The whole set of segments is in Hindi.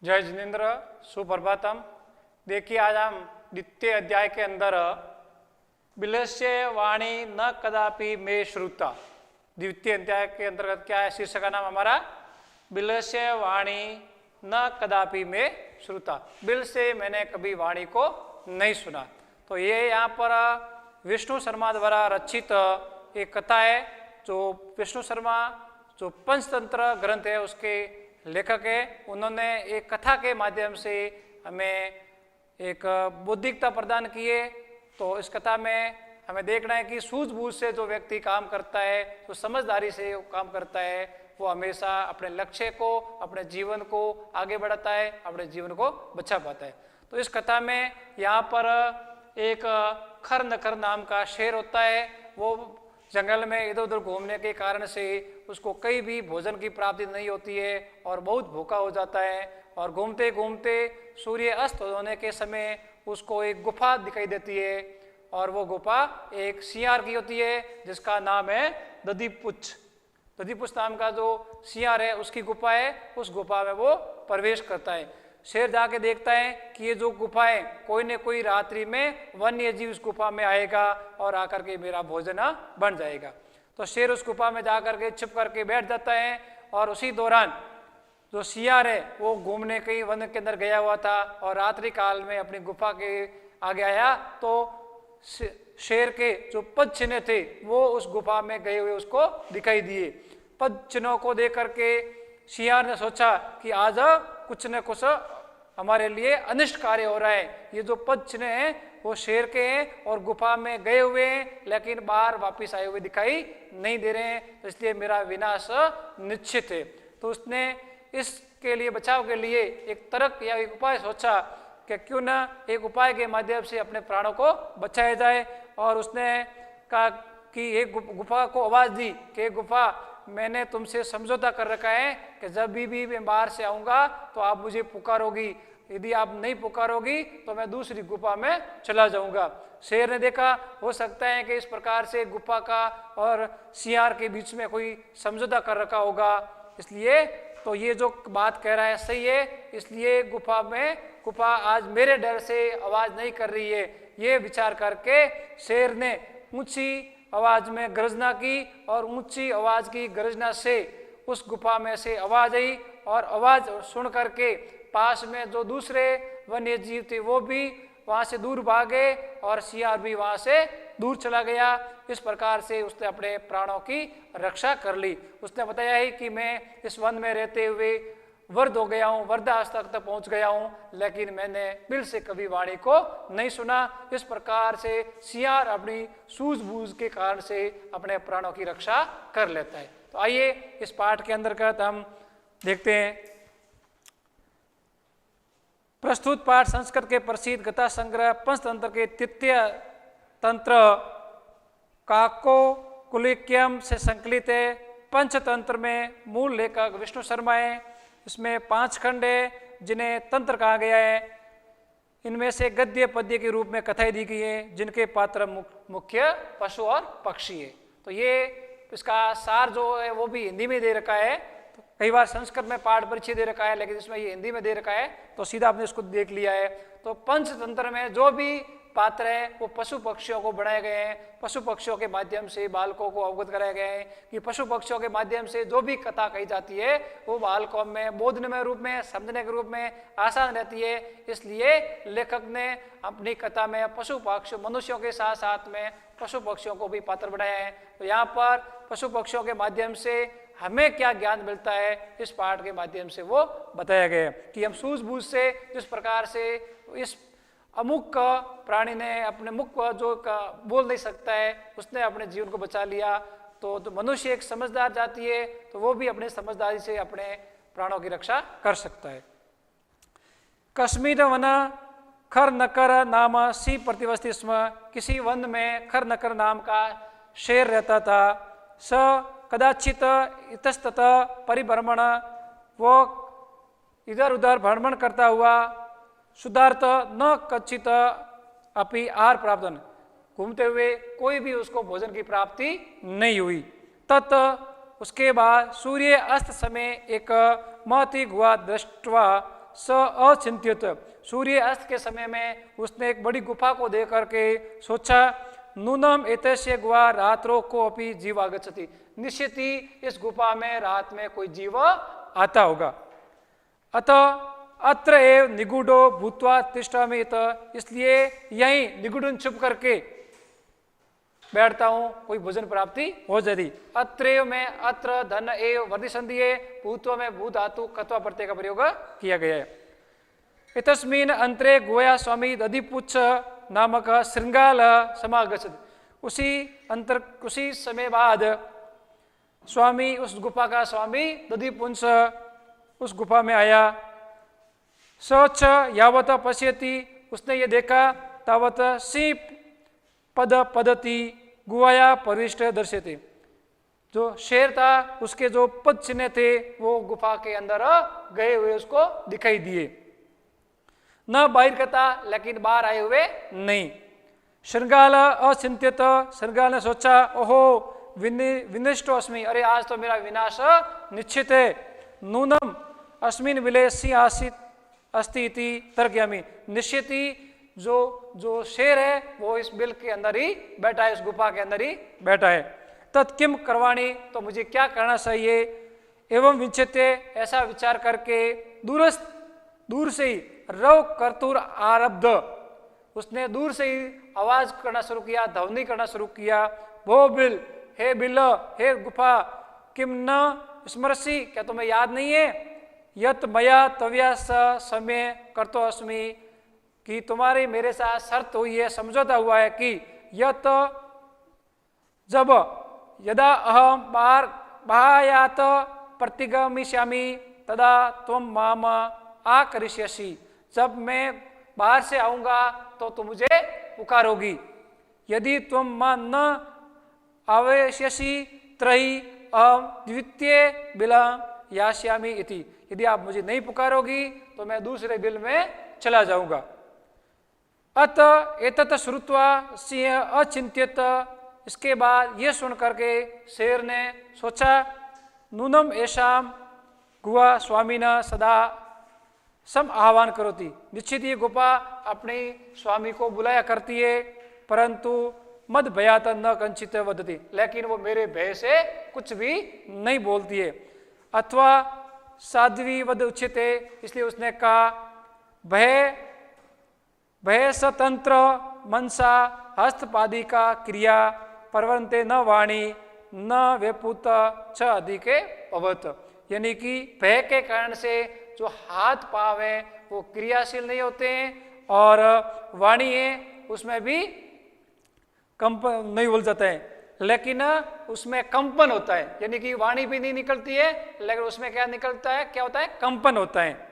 जय जिनेन्द्र, सुप्रभातम। देखिए, आज हम द्वितीय अध्याय के अंदर बिलस्य वाणी न कदापि मे श्रुता, द्वितीय अध्याय के अंतर्गत क्या है, शीर्षक का नाम हमारा बिलस्य वाणी न कदापि मे श्रुता, बिल से मैंने कभी वाणी को नहीं सुना। तो ये यहाँ पर विष्णु शर्मा द्वारा रचित एक कथा है, जो विष्णु शर्मा जो पंचतंत्र ग्रंथ है उसके लेखक है। उन्होंने एक कथा के माध्यम से हमें एक बौद्धिकता प्रदान की है। तो इस कथा में हमें देखना है कि सूझबूझ से जो व्यक्ति काम करता है, जो समझदारी से काम करता है, वो हमेशा अपने लक्ष्य को, अपने जीवन को आगे बढ़ाता है, अपने जीवन को बचा पाता है। तो इस कथा में यहाँ पर एक खर नखर नाम का शेर होता है। वो जंगल में इधर उधर घूमने के कारण से उसको कहीं भी भोजन की प्राप्ति नहीं होती है और बहुत भूखा हो जाता है। और घूमते घूमते सूर्य अस्त होने के समय उसको एक गुफा दिखाई देती है, और वो गुफा एक सियार की होती है जिसका नाम है दधीपुच्छ। दधीपुच्छ नाम का जो सियार है उसकी गुफा है। उस गुफा में वो प्रवेश करता है। शेर जाके देखता है कि ये जो गुफा है, कोई न कोई रात्रि में वन्य जीव उस गुफा में आएगा और आकर के मेरा भोजन बन जाएगा। तो शेर उस गुफा में जाकर के छिप करके बैठ जाता है। और उसी दौरान जो सियार है वो घूमने कहीं वन के अंदर गया हुआ था और रात्रि काल में अपनी गुफा के आगे आया, तो शेर के जो पद चिन्ह थे वो उस गुफा में गए हुए उसको दिखाई दिए। पद चिन्हों को देख करके सियार ने सोचा कि आज कुछ न कुछ हमारे लिए अनिष्ट कार्य हो रहा है। ये जो पद चिन्ह हैं वो शेर के हैं और गुफा में गए हुए हैं, लेकिन बाहर वापिस आए हुए दिखाई नहीं दे रहे हैं, तो इसलिए मेरा विनाश निश्चित है। तो उसने इसके लिए, बचाव के लिए एक तर्क या एक उपाय सोचा कि क्यों ना एक उपाय के माध्यम से अपने प्राणों को बचाया जाए। और उसने कहा कि एक गुफा को आवाज़ दी कि गुफा, मैंने तुमसे समझौता कर रखा है कि जब भी मैं बाहर से आऊँगा तो आप मुझे पुकारोगी, यदि आप नहीं पुकारोगी तो मैं दूसरी गुफा में चला जाऊँगा। शेर ने देखा हो सकता है कि इस प्रकार से गुफा का और सियार के बीच में कोई समझौता कर रखा होगा, इसलिए तो ये जो बात कह रहा है सही है, इसलिए गुफा आज मेरे डर से आवाज़ नहीं कर रही है। ये विचार करके शेर ने ऊंची आवाज में गर्जना की और ऊंची आवाज की गर्जना से उस गुफा में से आवाज आई। और आवाज सुन करके पास में जो दूसरे वन्य जीव थे वो भी वहां से दूर भागे और सियार भी वहां से दूर चला गया। इस प्रकार से उसने अपने प्राणों की रक्षा कर ली। उसने बताया है कि मैं इस वन में रहते हुए वृद्ध हो गया हूँ, वृद्धावस्था तक पहुँच गया हूँ, लेकिन मैंने बिल से कभी वाणी को नहीं सुना। इस प्रकार से सियार अपनी सूझबूझ के कारण से अपने प्राणों की रक्षा कर लेता है। तो आइए इस पाठ के अंतर्गत हम देखते हैं। प्रस्तुत पाठ संस्कृत के प्रसिद्ध कथा संग्रह पंचतंत्र के तृतीय तंत्र काको कुलिक्यम से संकलित है। पंचतंत्र में मूल लेखक विष्णु शर्मा है। इसमें 5 खंड है जिन्हें तंत्र कहा गया है। इनमें से गद्य पद्य के रूप में कथाएं दी गई है, जिनके पात्र मुख्य पशु और पक्षी है। तो ये इसका सार जो है वो भी हिंदी में दे रखा है। तो कई बार संस्कृत में पाठ परिचय दे रखा है, लेकिन इसमें ये हिंदी में दे रखा है, तो सीधा आपने इसको देख लिया है। तो पंचतंत्र में जो भी पात्र है वो पशु पक्षियों को बनाए गए हैं। पशु पक्षियों के माध्यम से बालकों को अवगत कराए गए हैं कि पशु पक्षियों के माध्यम से जो भी कथा कही जाती है वो बालकों में बोधनमय रूप में, समझने के रूप में आसान रहती है। इसलिए लेखक ने अपनी कथा में पशु पक्षी मनुष्यों के साथ साथ में पशु पक्षियों को भी पात्र बनाया है। तो यहाँ पर पशु पक्षियों के माध्यम से हमें क्या ज्ञान मिलता है, इस पाठ के माध्यम से वो बताया गया है कि हम सूझबूझ से जिस प्रकार से इस अमुक प्राणी ने अपने मुख जो बोल नहीं सकता है उसने अपने जीवन को बचा लिया। तो मनुष्य एक समझदार जाति है, तो वो भी अपने समझदारी से अपने प्राणों की रक्षा कर सकता है। कश्मीर वन खर नकर नाम सी प्रतिवस्थित स्म। किसी वन में खर नकर नाम का शेर रहता था। स कदाचित इतस्तत परिभ्रमण, वो इधर उधर भ्रमण करता हुआ शुद्धार्थ न कच्चित अपि आहार प्राप्तन, घूमते हुए कोई भी उसको भोजन की प्राप्ति नहीं हुई। तत् उसके बाद सूर्य अस्त समय एक महती गुहा दृष्टवा स अचिंत्यत। सूर्य अस्त के समय में उसने एक बड़ी गुफा को देख करके सोचा, नूनम एतस्य गुहा रात्रो को अपनी जीव आगच्छति, निश्चित ही इस गुफा में रात में कोई जीव आता होगा। अतः अत्र एव निगूढ़ो भूत्वा तिष्ठामि, इसलिए यहीं निगूढ़ छुप करके बैठता हूँ, कोई भोजन प्राप्ति हो जाती। अत्रैव में अत्र धन एव वर्धिसंधिये, भूत्व में भू धातु कत्वा प्रत्यय का प्रयोग किया गया है। इतस्मिन् अंतरे गोया स्वामी दधिपुच्छ नामक श्रृंगाल समागच्छत्। उसी समय बाद स्वामी, उस गुफा का स्वामी दधिपुंछ उस गुफा में आया। सच यावत पश्यति, उसने ये देखा, तावत सिंह पद पदति गुहाया प्रविष्ट दर्श्यते। जो शेर था उसके जो पद चिन्ह थे वो गुफा के अंदर गए हुए उसको दिखाई दिए। न बहिर्गता, लेकिन बाहर आए हुए नहीं। श्रृंगाल अचिंत्यत, श्रृंगाल ने सोचा, ओहो विनिष्टो अस्मि, अरे आज तो मेरा विनाश निश्चित है। नूनम अस्मिन विले सिंह आसित अस्ति इति तर्कयामि, निश्चित ही जो शेर है वो इस बिल के अंदर ही बैठा है, इस गुफा के अंदर ही बैठा है। तत्किम करवाणी, तो मुझे क्या करना चाहिए। एवं विचित्य, ऐसा विचार करके दूर से ही रव कर्तुर आरब्ध, उसने दूर से ही आवाज करना शुरू किया, ध्वनि करना शुरू किया। वो बिल, हे बिल, हे गुफा, किम न स्मरसी, क्या तुम्हें याद नहीं है। यत मया तव्या समय करतो अस्मि, कि तुम्हारी मेरे साथ शर्त हुई है, समझौता हुआ है कि यत जब यदा अहम बाह्यात प्रतिगमिष्यामि तदा त्वं माम आकरिष्यसि, जब मैं बाहर से आऊँगा तो तुम मुझे पुकारोगी। यदि त्वं मां न आवेश्यसि त्रयी अहम द्वितीय बिला यास्यामि इति, यदि आप मुझे नहीं पुकारोगी तो मैं दूसरे बिल में चला जाऊँगा। अत एतत् श्रुत्वा सिंह अचिंत्यत, इसके बाद ये सुन करके शेर ने सोचा, नूनम ऐशाम गुहा स्वामिना सदा सम आह्वान करोति, निश्चित ये गुफा अपने स्वामी को बुलाया करती है, परंतु मद भयात न कंचित वदति, लेकिन वो मेरे भय से कुछ भी नहीं बोलती है। अथवा साध्वी वद उच्यते, इसलिए उसने कहा, भय स्वतंत्र मनसा हस्तपादिका क्रिया परवंते न वाणी न वेपुत च अधिके अवत, यानी कि भय के कारण से जो हाथ पाव है वो क्रियाशील नहीं होते हैं और वाणी है उसमें भी कंपन नहीं बोल जाता है, लेकिन उसमें कंपन होता है, यानी कि वाणी भी नहीं निकलती है लेकिन उसमें क्या निकलता है, क्या होता है, कंपन होता है।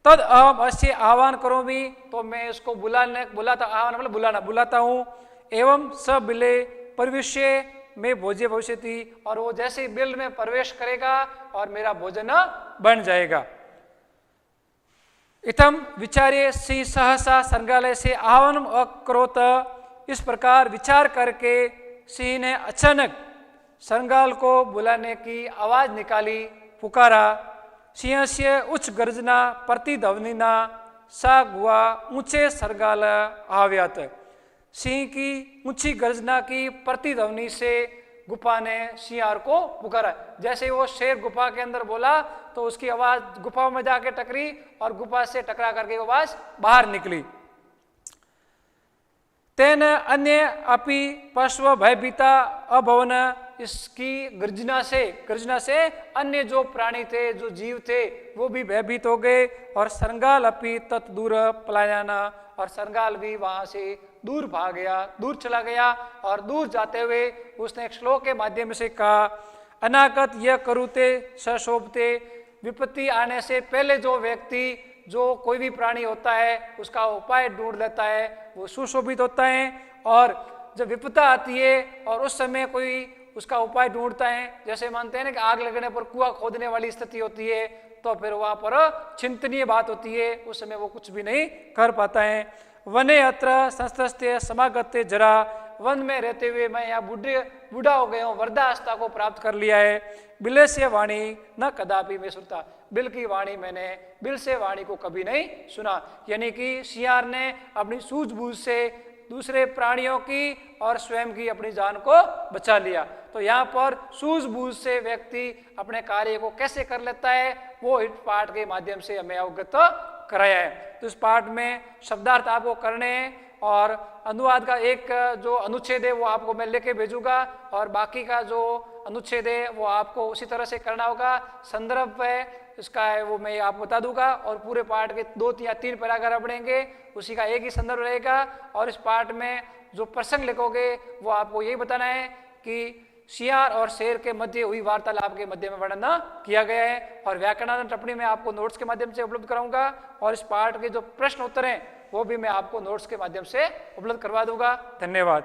तद अहम अस्य आह्वान करो भी, तो मैं इसको बुलाता, आह्वान मतलब बुलाता हूँ। एवं सब बिले प्रविश्य में भोज्य भविष्यति, और वो जैसे बिल में प्रवेश करेगा और मेरा भोजन बन जाएगा। इतम विचार्य सी सहसा संग्रहालय से आह्वान अकरोत, इस प्रकार विचार करके सिंह ने अचानक संगाल को बुलाने की आवाज निकाली, पुकारा। सिंह से उच्च गर्जना प्रतिध्वनिना सा गुआ ऊंचे सरगाल आव्यात, सिंह की ऊंची गर्जना की प्रतिध्वनि से गुफा ने सिंहार को पुकारा। जैसे वो शेर गुफा के अंदर बोला तो उसकी आवाज गुफा में जाके टकरी और गुफा से टकरा करके आवाज बाहर निकली। तेन अन्य अपि पशु भयभीता अभवन, इसकी गर्जना से अन्य जो प्राणी थे, जो जीव थे, वो भी भयभीत हो गए। और संगाल अपि तत् दूर पलायना, और संगाल भी वहां से दूर भाग गया, दूर चला गया। और दूर जाते हुए उसने एक श्लोक के माध्यम से कहा, अनागत यह करुते सशोभते, विपत्ति आने से पहले जो व्यक्ति, जो कोई भी प्राणी होता है उसका उपाय ढूंढ लेता है वो सुशोभित होता है। और जब विपत्ता आती है और उस समय कोई उसका उपाय ढूंढता है, जैसे मानते हैं ना कि आग लगने पर कुआं खोदने वाली स्थिति होती है, तो फिर वहां पर चिंतनीय बात होती है, उस समय वो कुछ भी नहीं कर पाता है। वने अत्र संस्तस्ते समागत्य जरा, वन में रहते हुए मैं यहाँ बूढ़ा हो गया हूँ, वृद्धावस्था को प्राप्त कर लिया है। बिलस्य वाणी न कदापि मैं श्रुता, बिल की वाणी मैंने बिल से वाणी को कभी नहीं सुना। यानी कि सियार ने अपनी सूझबूझ से दूसरे प्राणियों की और स्वयं की अपनी जान को बचा लिया। तो यहाँ पर सूझबूझ से व्यक्ति अपने कार्य को कैसे कर लेता है वो इस पाठ के माध्यम से हमें अवगत कराया है। तो इस पाठ में शब्दार्थ आपको करने हैं और अनुवाद का एक जो अनुच्छेद है वो आपको मैं लेके भेजूंगा और बाकी का जो अनुच्छेद है वो आपको उसी तरह से करना होगा। संदर्भ है इसका है वो मैं आपको बता दूंगा और पूरे पाठ के 2 या 3 पैराग्राफ पढ़ेंगे, उसी का एक ही संदर्भ रहेगा। और इस पाठ में जो प्रसंग लिखोगे वो आपको यही बताना है कि सियार और शेर के मध्य हुई वार्तालाप के मध्य में वर्णन किया गया है। और व्याकरणात्मक टिप्पणी में आपको नोट्स के माध्यम से उपलब्ध कराऊंगा और इस पाठ के जो प्रश्न उत्तर हैं वो भी मैं आपको नोट्स के माध्यम से उपलब्ध करवा दूंगा। धन्यवाद।